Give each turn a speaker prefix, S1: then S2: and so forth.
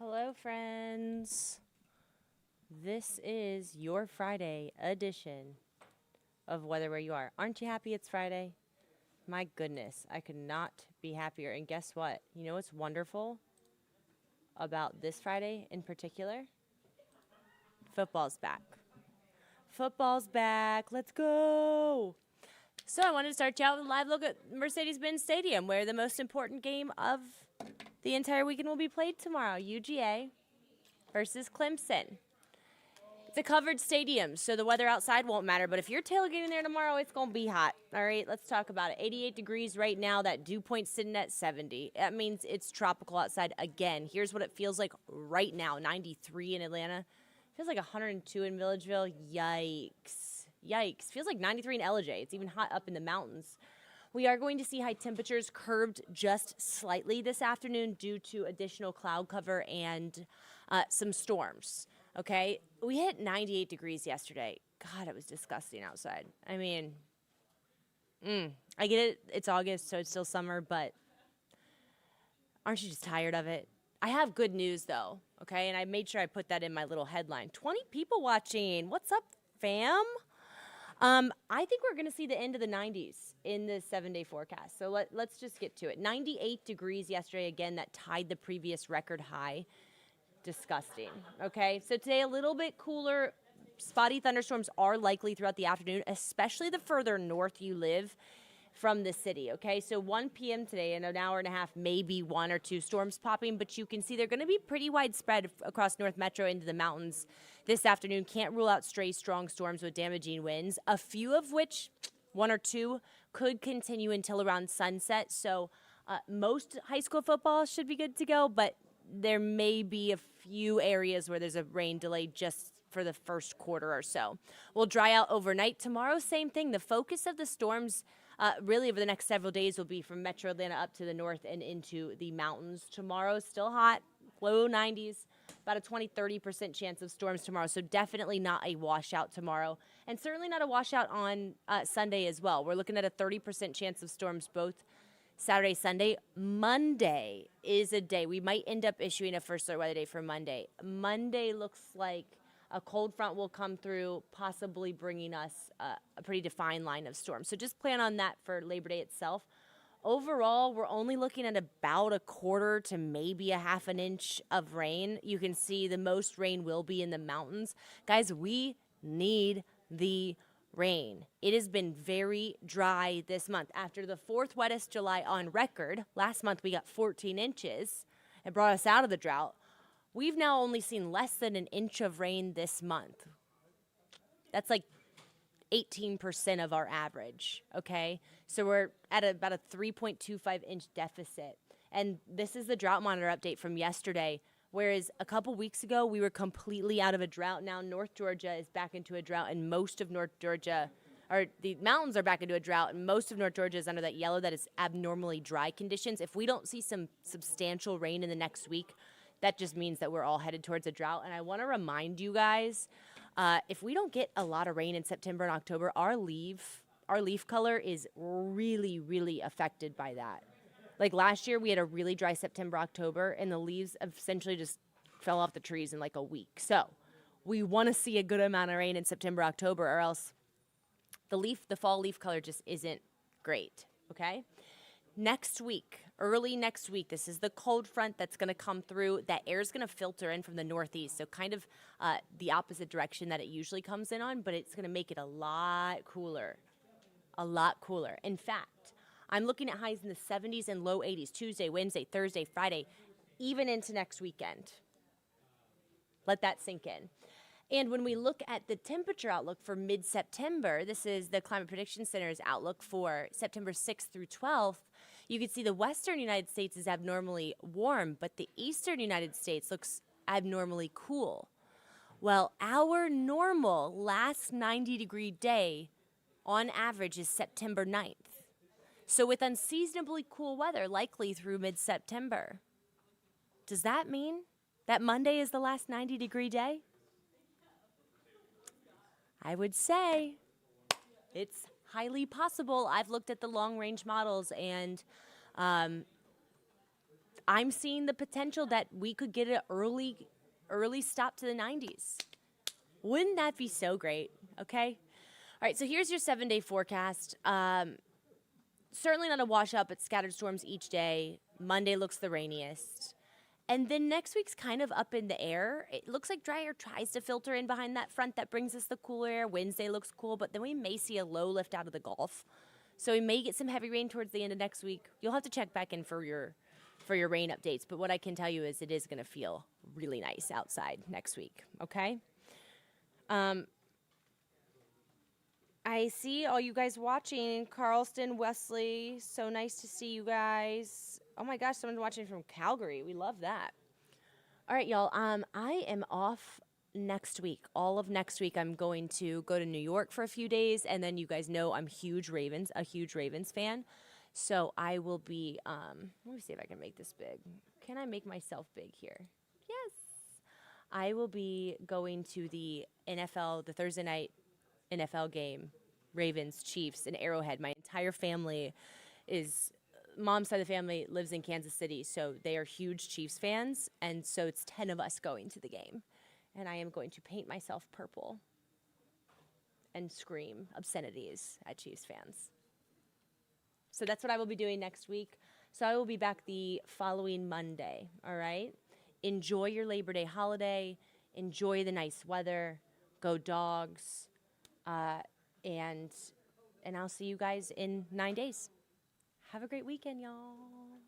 S1: Hello, friends. This is your Friday edition of Weather Where You Are. Aren't you happy it's Friday? My goodness, I could not be happier. And guess what? You know what's wonderful about this Friday in particular? Football's back. Football's back. Let's go. So I wanted to start you out with a live look at Mercedes-Benz Stadium, where the most important game of the entire weekend will be played tomorrow. UGA versus Clemson. It's a covered stadium, so the weather outside won't matter. But if you're tailgating there tomorrow, it's going to be hot. All right, let's talk about it. 88 degrees right now. That dew point sitting at 70. That means it's tropical outside again. Here's what it feels like right now. 93 in Atlanta. Feels like 102 in Milledgeville. Yikes. Yikes. Feels like 93 in LJ. It's even hot up in the mountains. We are going to see high temperatures curbed just slightly this afternoon due to additional cloud cover and some storms. Okay, we hit 98 degrees yesterday. God, it was disgusting outside. I mean, I get it. It's August, so it's still summer, but aren't you just tired of it? I have good news, though, okay? And I made sure I put that in my little headline. 20 people watching. What's up, fam? I think we're going to see the end of the 90s in the 7-day forecast. So let's just get to it. 98 degrees yesterday, again, that tied the previous record high. Disgusting. Okay, so today a little bit cooler. Spotty thunderstorms are likely throughout the afternoon, especially the further north you live from the city. Okay, so 1 p.m. today, in an hour and a half, maybe one or two storms popping, but you can see they're going to be pretty widespread across North Metro into the mountains this afternoon. Can't rule out stray strong storms with damaging winds, a few of which, one or two, could continue until around sunset. So most high school football should be good to go, but there may be a few areas where there's a rain delay just for the first quarter or so. We'll dry out overnight. Tomorrow, same thing. The focus of the storms really over the next several days will be from Metro Atlanta up to the north and into the mountains. Tomorrow, still hot, low 90s, about a 20-30% chance of storms tomorrow. So definitely not a washout tomorrow. And certainly not a washout on Sunday as well. We're looking at a 30% chance of storms both Saturday, Sunday. Monday is a day. We might end up issuing a first alert weather day for Monday. Monday looks like a cold front will come through, possibly bringing us a pretty defined line of storms. So just plan on that for Labor Day itself. Overall, we're only looking at about a quarter to maybe a half an inch of rain. You can see the most rain will be in the mountains. Guys, we need the rain. It has been very dry this month. After the fourth wettest July on record, last month we got 14 inches. It brought us out of the drought. We've now only seen less than an inch of rain this month. That's like 18% of our average, okay? So we're at about a 3.25-inch deficit. And this is the drought monitor update from yesterday. Whereas a couple weeks ago, we were completely out of a drought. Now North Georgia is back into a drought, and most of North Georgia, or the mountains are back into a drought, and most of North Georgia is under that yellow that is abnormally dry conditions. If we don't see some substantial rain in the next week, that just means that we're all headed towards a drought. And I want to remind you guys, if we don't get a lot of rain in September and October, our leaf color is really, really affected by that. Like last year, we had a really dry September, October, and the leaves essentially just fell off the trees in like a week. So we want to see a good amount of rain in September, October, or else the fall leaf color just isn't great, okay? Next week, early next week, this is the cold front that's going to come through. That air is going to filter in from the northeast, so kind of the opposite direction that it usually comes in on, but it's going to make it a lot cooler. A lot cooler. In fact, I'm looking at highs in the 70s and low 80s Tuesday, Wednesday, Thursday, Friday, even into next weekend. Let that sink in. And when we look at the temperature outlook for mid-September, this is the Climate Prediction Center's outlook for September 6th through 12th, you can see the western United States is abnormally warm, but the eastern United States looks abnormally cool. Well, our normal last 90-degree day on average is September 9th. So with unseasonably cool weather likely through mid-September, does that mean that Monday is the last 90-degree day? I would say it's highly possible. I've looked at the long-range models, and I'm seeing the potential that we could get an early stop to the 90s. Wouldn't that be so great? Okay. All right, so here's your 7-day forecast. Certainly not a washout, but scattered storms each day. Monday looks the rainiest. And then next week's kind of up in the air. It looks like dry air tries to filter in behind that front that brings us the cool air. Wednesday looks cool, but then we may see a low lift out of the Gulf. So we may get some heavy rain towards the end of next week. You'll have to check back in for your rain updates, but what I can tell you is it is going to feel really nice outside next week, okay? I see all you guys watching. Carlston, Wesley, so nice to see you guys. Oh my gosh, someone's watching from Calgary. We love that. All right, y'all. I am off next week. All of next week, I'm going to go to New York for a few days, and then you guys know I'm a huge Ravens fan. So I will be, let me see if I can make this big. Can I make myself big here? Yes. I will be going to the NFL, the Thursday night NFL game, Ravens, Chiefs, in Arrowhead. My entire family mom's side of the family lives in Kansas City, so they are huge Chiefs fans, and so it's 10 of us going to the game. And I am going to paint myself purple and scream obscenities at Chiefs fans. So that's what I will be doing next week. So I will be back the following Monday, all right? Enjoy your Labor Day holiday. Enjoy the nice weather. Go Dogs. And I'll see you guys in 9 days. Have a great weekend, y'all.